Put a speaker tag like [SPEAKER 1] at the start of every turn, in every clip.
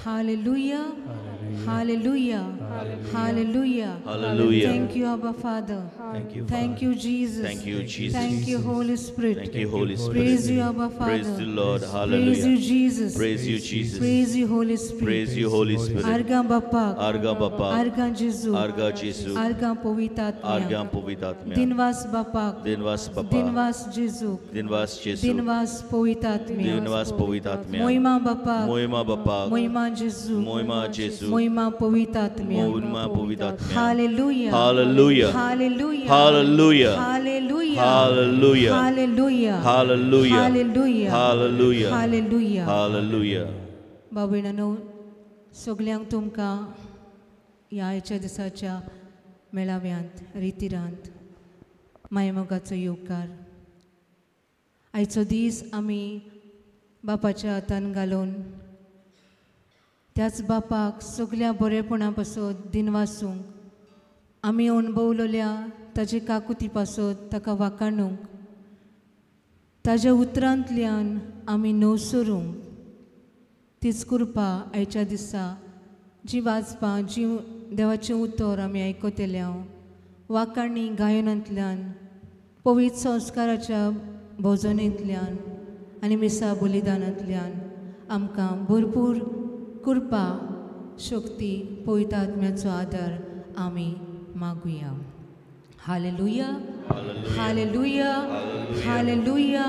[SPEAKER 1] Hallelujah. Hallelujah. Hallelujah.
[SPEAKER 2] Hallelujah.
[SPEAKER 1] Thank you, Abba Father.
[SPEAKER 2] Thank you,
[SPEAKER 1] Thank
[SPEAKER 2] Father.
[SPEAKER 1] you, Jesus.
[SPEAKER 2] Thank you, Jesus.
[SPEAKER 1] Thank you, Holy Spirit.
[SPEAKER 2] Thank you, Holy Spirit.
[SPEAKER 1] Praise you, Abba Father.
[SPEAKER 2] Praise the Lord.
[SPEAKER 1] Praise
[SPEAKER 2] Hallelujah.
[SPEAKER 1] you, Jesus.
[SPEAKER 2] Praise you, Jesus.
[SPEAKER 1] Praise you, Holy Spirit.
[SPEAKER 2] Praise you, Holy Spirit.
[SPEAKER 1] Arga Bapak.
[SPEAKER 2] Arga Bapa.
[SPEAKER 1] Arga Jesus.
[SPEAKER 2] Arga Jesu.
[SPEAKER 1] Arga Povitatmia.
[SPEAKER 2] Arga Povitatmia.
[SPEAKER 1] Dinvas Bapak.
[SPEAKER 2] Dinvas Bapa.
[SPEAKER 1] Dinvas Jesus.
[SPEAKER 2] Dinvas Jesu.
[SPEAKER 1] Dinvas Povitatmia.
[SPEAKER 2] Dinvas Povitatmia.
[SPEAKER 1] Moima Bapak.
[SPEAKER 2] Moima Bapa.
[SPEAKER 1] Moima Jesus.
[SPEAKER 2] Moima Jesu.
[SPEAKER 1] Moima Povitatmia.
[SPEAKER 2] Moima Povitatmia.
[SPEAKER 1] Hallelujah.
[SPEAKER 2] Hallelujah.
[SPEAKER 1] Hallelujah.
[SPEAKER 2] Hallelujah.
[SPEAKER 1] Hallelujah.
[SPEAKER 2] Hallelujah.
[SPEAKER 1] Hallelujah.
[SPEAKER 2] Hallelujah.
[SPEAKER 1] Hallelujah.
[SPEAKER 2] Hallelujah.
[SPEAKER 1] Hallelujah.
[SPEAKER 2] Hallelujah.
[SPEAKER 1] बाबीणानो सगल्यांक तुमकां ह्या आयच्या दिसाच्या मेळाव्यांत रितीरांत मायमोगाचो येवकार. आयचो दीस आमी बापाच्या हातान घालून त्याच बापाक सगल्या बरेपणा पासून दिनवासूंक आमी अणभवलेल्या ताजे काकुती पासून ताका वाखाणूंक ताज्या उतरांतल्यान आमी नवसरूंक तीच कृपा आयच्या दिसा जी वाचपां जी देवाचें उतर आमी आयकतल्या वाखाणी गायनांतल्यान पवित्र संस्काराच्या भोजनेंतल्यान आनी मिसा बलिदानांतल्यान आमकां भरपूर कृपा शक्ती पवित्र आत्म्याचो आदार आमी मागुया. हालेलुया. हालेलुया. हालेलुया.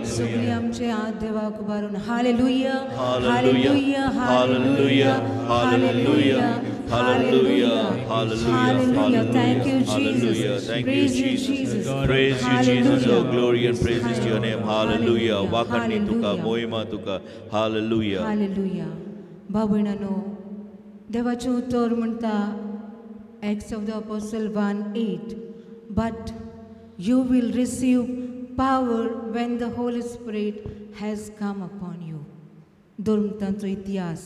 [SPEAKER 1] सगळीं आमचे हात देवाक उबारून hallelujah. Hallelujah. Hallelujah. Hallelujah. Hallelujah. Hallelujah. Thank you, Jesus. Praise you, Jesus.
[SPEAKER 2] Praise you, Jesus. Oh, glory and praises to your name. Hallelujah. Vakani tuka, moima tuka. Hallelujah.
[SPEAKER 1] Hallelujah. बाबणानो देवाचें उतर म्हणटा Acts of the Apostle 1:8. But you will receive power when the Holy Spirit has come upon you. धर्मतांचो इतिहास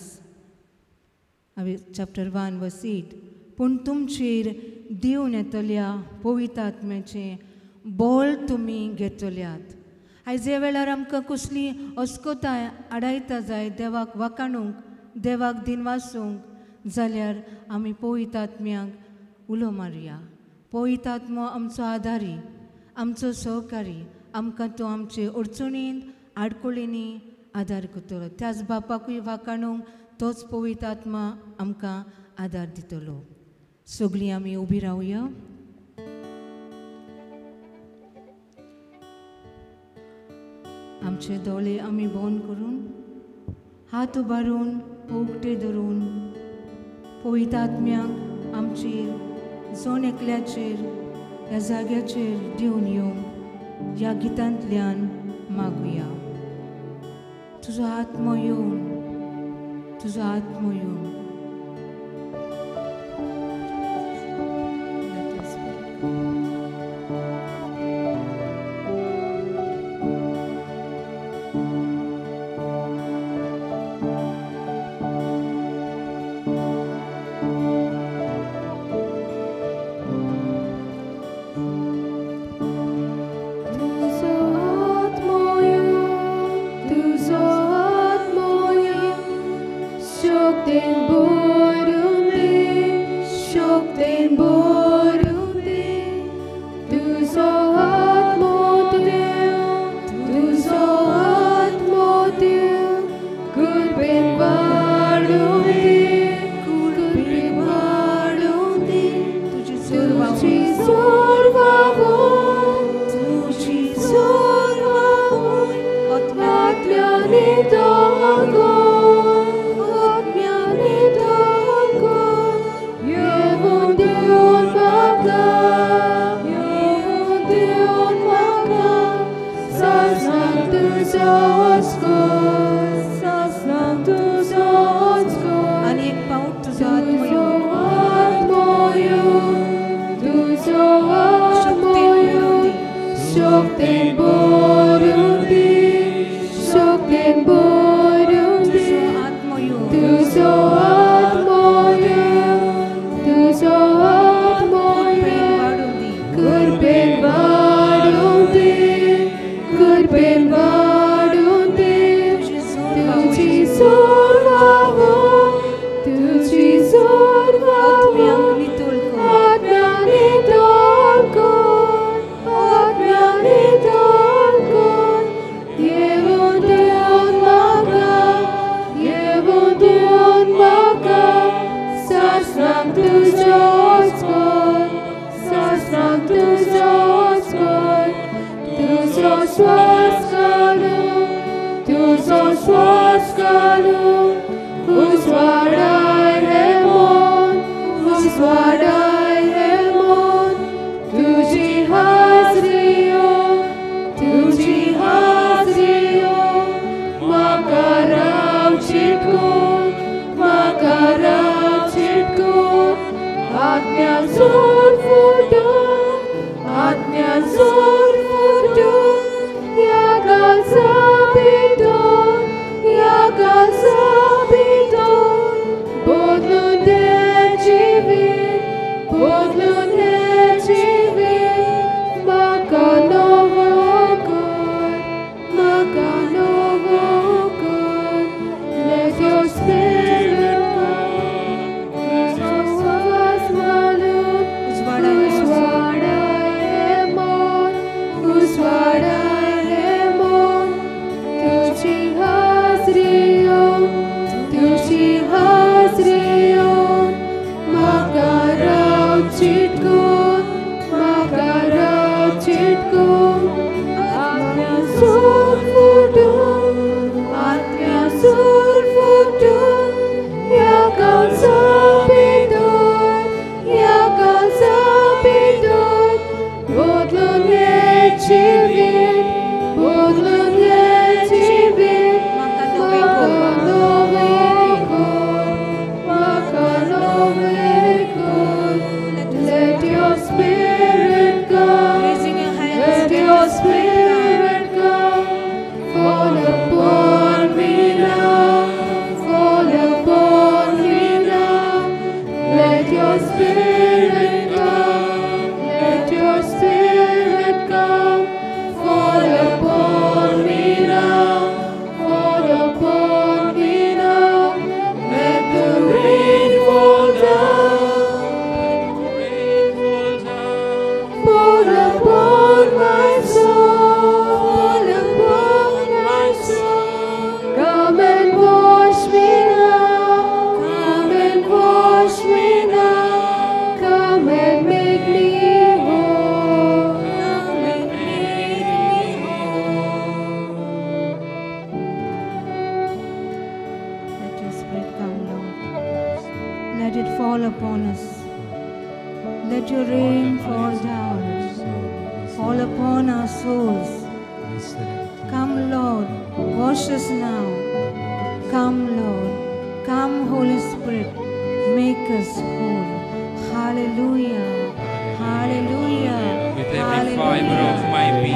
[SPEAKER 1] chapter 1 verse 8. पूण तुमचेर दिवन येतल्या पवित्र आत्म्याचें बळ तुमी घेतल्यात. आयज ह्या वेळार आमकां कसली अस्कोताय आडायता जाय देवाक वाखाणूंक देवाक दिनवासूंक जाल्यार आमी पवित्र आत्म्याक उलो मारया. पवित्र आत्मो आमचो आदारी आमचो सहकारी आमकां तो आमचे अडचणींत आडकोळींनी आदार करतलो. त्याच बापाकूय वाखाणूंक तोच पवित्र आत्मा आमकां आदार दितलो. सगळीं आमी उबी रावया. आमचे दोळे आमी बंद करून हात उबारून उगटे धरून पवित्र आत्म्याक आमचेर जण एकल्याचेर ह्या जाग्याचेर दिवन येवंक ह्या गितांतल्यान मागुया. तुजो आत्मो येवन तुजो आत्मो येवन
[SPEAKER 3] You Sastrang tuzo's God, sastrang tuzo's God, tuzos waskalum, uzwadai Hemon, tuji hazriyo, makarab chitkun, Atnyan zor fudu, yagal sabidon, bodlun de jivin, makanovo God, let your spirit
[SPEAKER 1] fall upon us. Let your rain fall down, fall upon our souls. Come, Lord, wash us now. Come, Lord, come, Holy Spirit, make us whole. Hallelujah, hallelujah.
[SPEAKER 4] With every fiber of my being,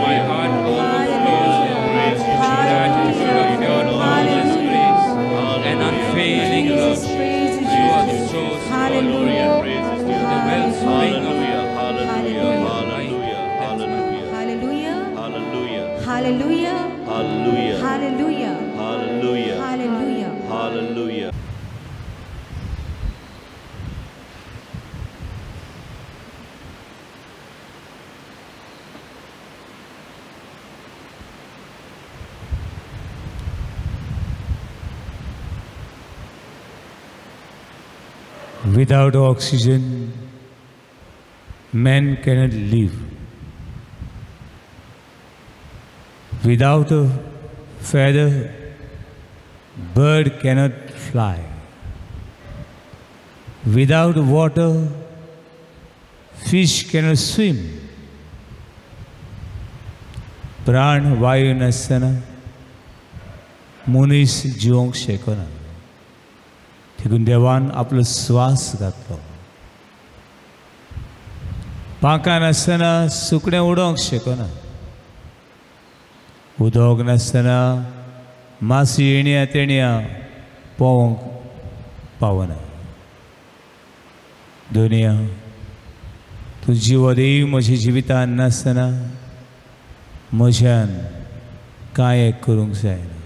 [SPEAKER 4] my heart overflows with gratitude of your marvelous grace and unfailing love. You are the source of all
[SPEAKER 1] Hallelujah.
[SPEAKER 4] praise, the wellspring of
[SPEAKER 1] Hallelujah. Hallelujah.
[SPEAKER 2] Hallelujah.
[SPEAKER 1] Hallelujah.
[SPEAKER 2] Hallelujah.
[SPEAKER 1] Hallelujah.
[SPEAKER 2] Hallelujah.
[SPEAKER 5] Without oxygen, man cannot live. Without a feather, bird cannot fly. Without water, fish cannot swim. प्राण वायू नसताना मनीस जिवंक शकना. देखून देवान आपलो श्वास घातलो. पांखां नासतना सुकणें उडोवंक शकना. उदक नासतना मासी येण्या तेण्या पोवंक पावना. दुनिया तूं जिवदेव म्हज्या जिवितान नासतना म्हज्यान कांय एक करूंक जायना.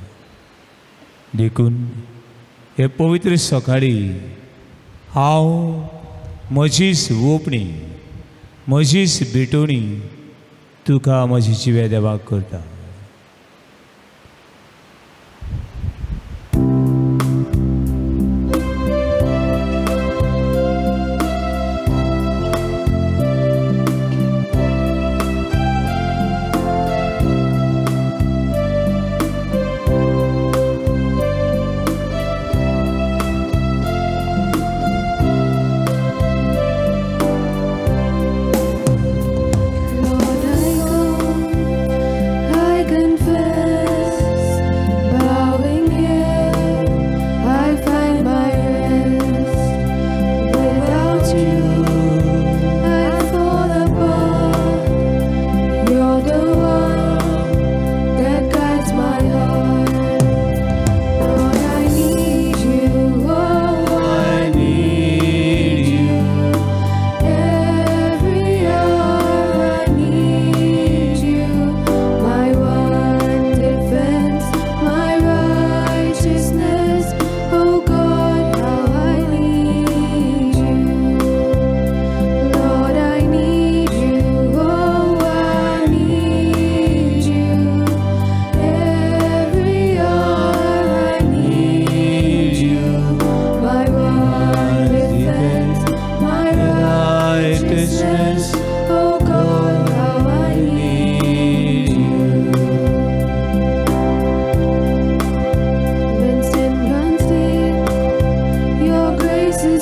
[SPEAKER 5] देखून हे पवित्र सकाळी हांव म्हजीच ओपणी म्हजीच भेटोवणी तुका म्हजी जिवे देवाक करता.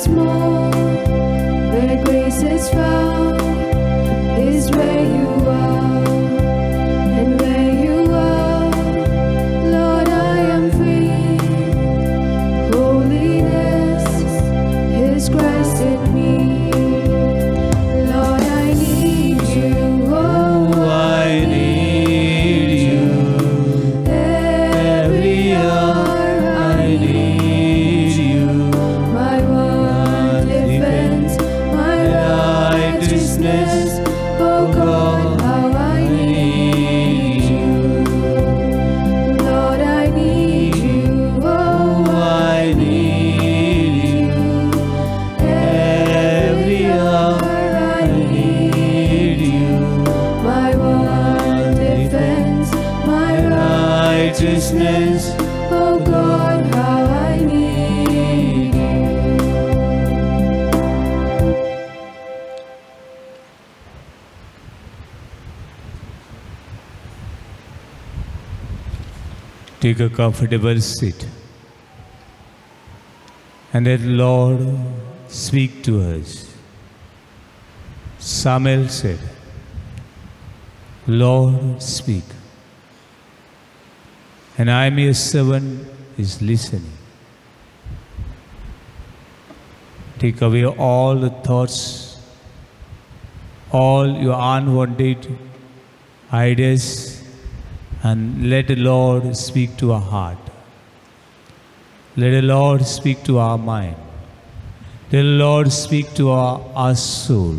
[SPEAKER 3] once more. Where grace is found is where you are, and where you are, Lord, I am free. Holiness is Christ in me. Lord, I need you. Oh,
[SPEAKER 5] I need you. Every hour I need you.
[SPEAKER 3] my one defense, my righteousness. Oh God, how I need you. Lord, I need you. Oh,
[SPEAKER 5] I need you. Every hour I need you.
[SPEAKER 3] my one defense, my
[SPEAKER 5] Righteousness.
[SPEAKER 3] Oh God, how I need you.
[SPEAKER 5] Take a comfortable seat. And let Lord speak to us. Samuel said, Lord, speak. And I am your servant is listening. Take away all the thoughts, all your unwanted ideas, and let the Lord speak to our heart. Let the Lord speak to our mind. Let the Lord speak to our soul.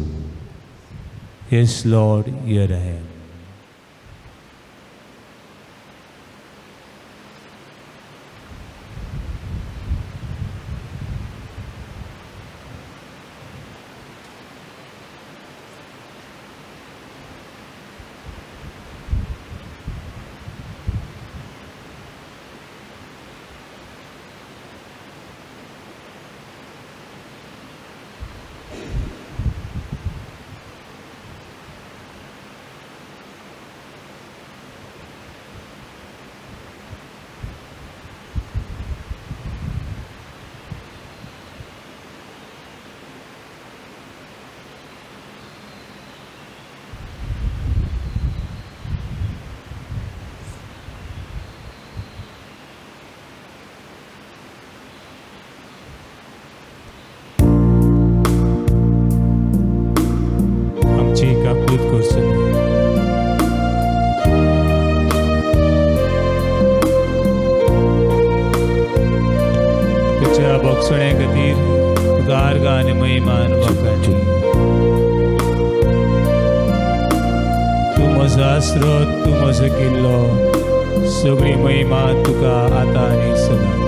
[SPEAKER 5] Yes, Lord, here I am. आमची एक अद्भुत गोष्ट तुझ्या बक्षणे खातीर तुका आनी महिमान वखाणी. तूं म्हजो आसरो, तूं म्हजो किल्लो, सगळी महिमा तुका आतां आनी सदां.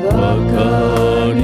[SPEAKER 3] Wakani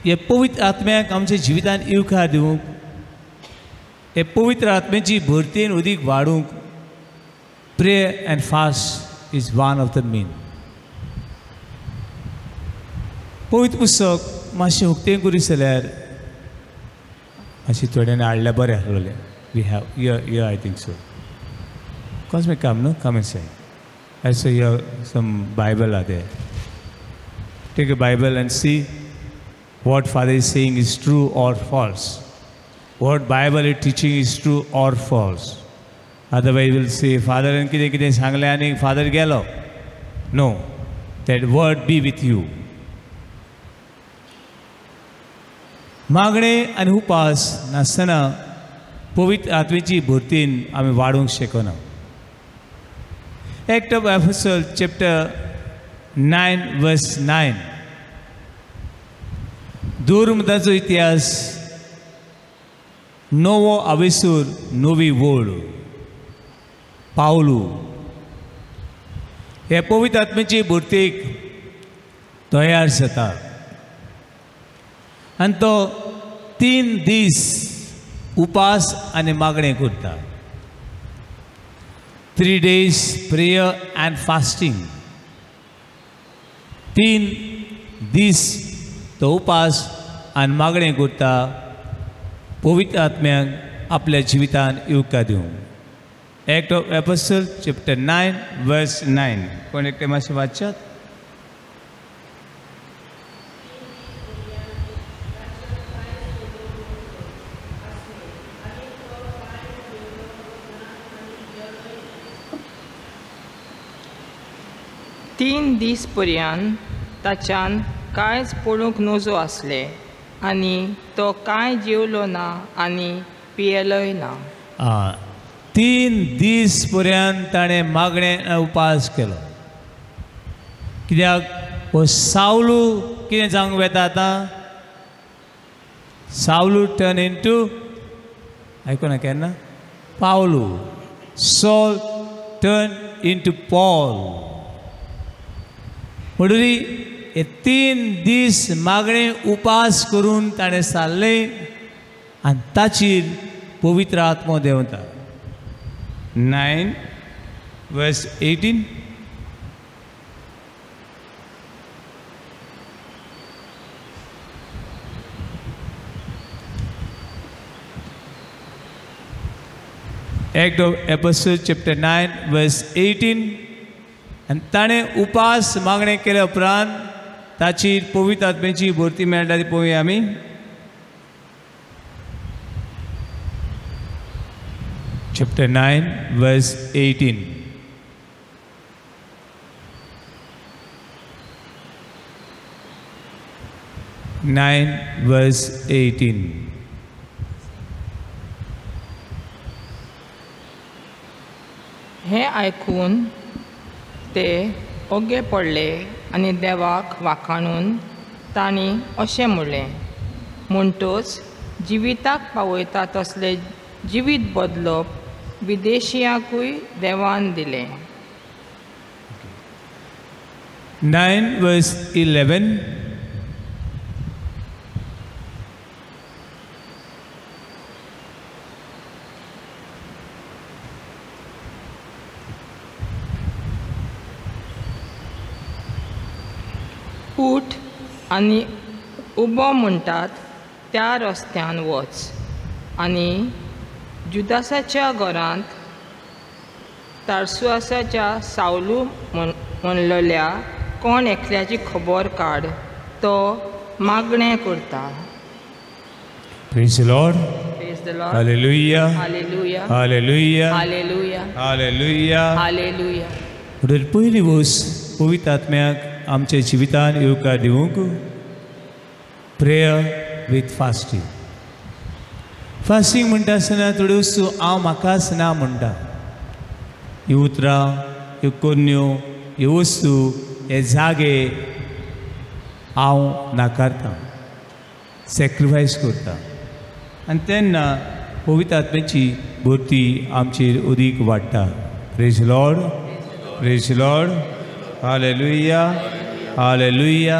[SPEAKER 5] हे पवित्र आत्म्याक आमच्या जिवितान येवकार दिवंक, हे पवित्र आत्म्याची भरतेन उदीक वाडूंक prayer and fast is one of the main. पवित्र पुस्तक मातशें उक्तें करी जाल्यार मातशें थोड्यान हाडल्यार बरें आसलें. वी हॅव य I think so. Cause me come, no? Come inside. I saw here some Bible are there. Take a Bible and see what Father is saying is true or false. What Bible is teaching is true or false. Otherwise we'll say, Father and kide kide sangle ani Father gelo. No. That word be with you. मागणे आणि उपास नासतना पवित्र आत्मेची भरतीन आमी वाडूंक शकना. Act of Apostles chapter 9 verse 9. दुर्मदाचो इतिहास नवो आवेसूर नवी वळ पावलू हे पवित्र आत्मेची भरतेक तयार जाता आनी तो 3 दीस उपास आनी मागणें करता. 3 days prayer and fasting. 3 दीस तो उपास आनी मागणें करता पवित्र आत्म्याक आपल्या जिवितान येवकार दिवंक. Act of Apostles chapter 9 verse 9. कोण एकटे मातशें वाचच्यात.
[SPEAKER 6] तीन दीस पर्यंत ताच्यान कांयच पडूंक नजो आसले आनी तो कांय जेवलो ना आनी पियेलोय ना.
[SPEAKER 5] 3 दीस पर्यंत ताणें मागणें उपास केलो. कित्याक हो सावलू कितें जावंक वेता आतां. सावलू टर्न इनटू आयकोना केन्ना पावलू. Saul turn into Paul. म्हणून हे 3 दीस मागणें उपास करून ताणें सारलें आनी ताचेर पवित्र आत्मो देंवता. 9 verse 18. Act of Apostles chapter 9 verse 18. आनी ताणें उपास मागणें केल्या उपरांत ताचेर पवित्र आत्म्याची भरती मेळटा ती पळोवया आमी. Chapter 9 verse 18. verse 18.
[SPEAKER 6] हें आयकून ते ओगे पडले आनी देवाक वाखाणून तांणी अशें म्हणलें, म्हणटच जिविताक पावयता तसलें जिवीत बदलप विदेशियांकूय देवान दिलें.
[SPEAKER 5] 9 verse 11.
[SPEAKER 6] उठ आनी उबो म्हणटात त्या रस्त्यान वच आनी जुदासाच्या घरांत तारसुआसाच्या सावलू म्हणलेल्या कोण एकल्याची खबर काड, तो मागणें करता.
[SPEAKER 5] Praise the Lord.
[SPEAKER 6] Praise the Lord.
[SPEAKER 5] Hallelujah.
[SPEAKER 6] Hallelujah.
[SPEAKER 5] Hallelujah.
[SPEAKER 6] Hallelujah.
[SPEAKER 5] Hallelujah.
[SPEAKER 6] Hallelujah.
[SPEAKER 5] म्हणून पयली वस पवित्र आत्म्याक आमच्या जिवितान येवकार दिवंक प्रेयर विथ फास्टींग. फास्टींग म्हणटा आसतना थोड्यो वस्तू हांव म्हाकाच ना म्हणटा. हीं उतरां, ह्यो कोन्यो, ह्यो वस्तू, हे जागे हांव नाकारतां, सॅक्रिफायस करता. आनी तेन्ना पवित्र आत्म्याची भरती आमचेर अदीक वाडटा. Praise Lord. Praise lord. Hallelujah. Hallelujah.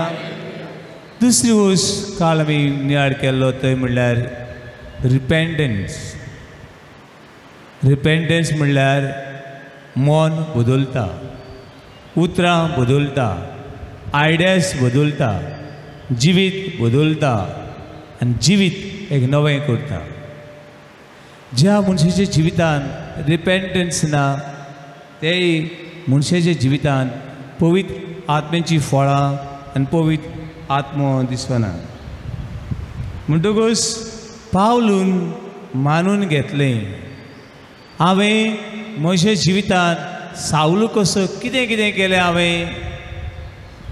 [SPEAKER 5] दुसरी गोष्ट काल आमी नियाळ केल्लो थंय म्हणल्यार रिपेंटन्स. रिपेंटन्स म्हणल्यार मन बदलता, उतरां बदलता, आयडियाज बदलता, जिवीत बदलता आनी जिवीत एक नवें करता. ज्या मनशाच्या जिवितान रिपेंटन्स ना तेय मनशाच्या जिवितान पवित्र आत्म्याची फळां आनी पवित्र आत्मो दिसना. म्हणटकूच पावलून मानून घेतलें हांवें म्हज्या जिवितान सावलो कसो कितें कितें केलें हांवें.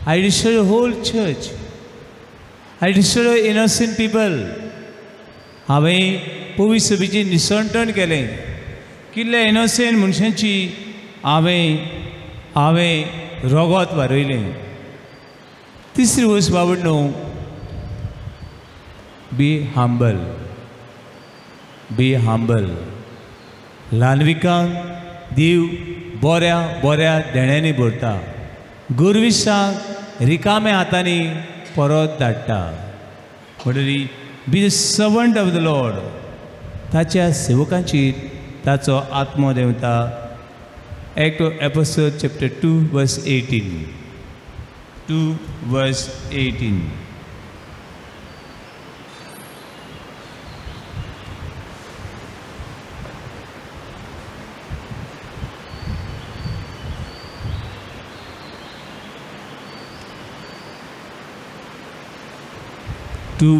[SPEAKER 5] आय डिस्ट्रॉय होल चर्च, आय डिस्ट्रॉय इनोसंट पीपल. हांवें पवित्र सभेची निसंटण केलें. कितल्या इनोसंट मनशांची हांवें रोगोत वारयलें. तिसरी गोष्ट बाबड न्हू, बी हंबल. Be humble. ल्हानविकांक देव बऱ्या बऱ्या देण्यांनी भरता, गुरविशांक रिकाम्या हातांनी परत धाडटा. म्हणटरी be the servant of the lord. ताच्या सेवकांचेर ताचो आत्मो देंवता. Act of Apostles chapter 2 verse 18. 2 verse 18.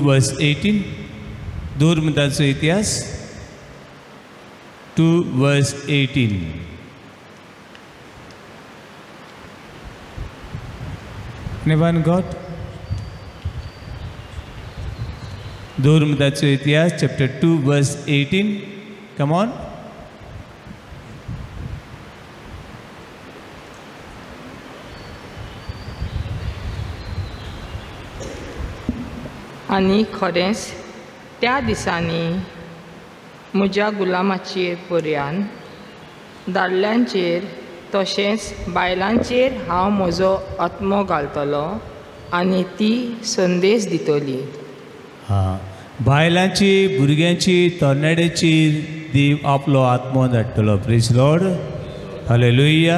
[SPEAKER 5] verse 18. धर्मदाचो इतिहास 2 verse 18. Anyone got? धर्मदाचो इतिहास chapter 2 verse 18. Come on.
[SPEAKER 6] आनी खरेंच त्या दिसांनी म्हज्या गुलामाचेर पर्यान दादल्यांचेर तशेंच बायलांचेर हांव म्हजो आत्मो घालतलो आनी ती संदेश दितली.
[SPEAKER 5] बायलांची, भुरग्यांची, तरणाट्याचेर देव आपलो आत्मो धाडटलो. Praise lord. Hallelujah,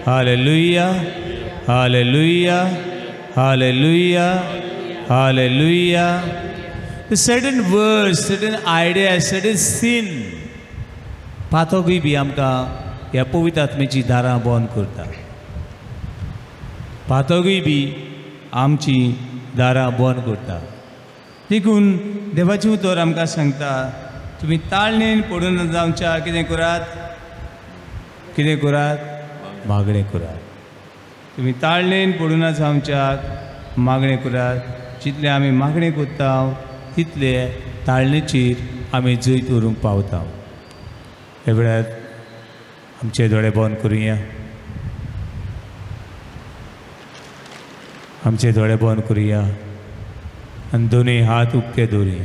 [SPEAKER 5] hallelujah, hallelujah, hallelujah, hallelujah. Certain words, certain ideas, certain sin पातोकूय बी आमकां ह्या पवित्र आत्म्याची दारां बंद करता. पातोकूय बी आमची दारां बंद करता. देखून देवाची उतर आमकां सांगता, तुमी ताळणेन पडून जावच्या कितें करात, कितें करात, मागणें करात. तुमी ताळणेन पडून जावच्याक मागणें करात. जितले आमी मागणें करता तितले ताळणेचेर आमी जैत व्हरूंक पावता. हे वेळार आमचे दोळे बंद करुया. आमचे दोळे बंद करुया आनी दोनूय हात उक्ते दवरुया.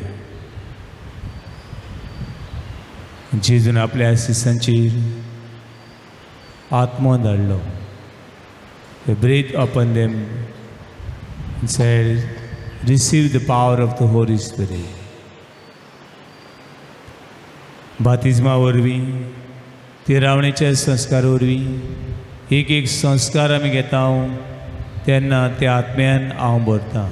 [SPEAKER 5] जेजून आपल्या शिसांचेर आत्मो धाडलो. Breathe upon them and said, receive the power of the Holy Spirit. बातिजमा वरवीं, तिरावणेच्या संस्कार वरवीं एक एक संस्कार आमी घेता तेन्ना त्या आत्म्यान हांव भरता.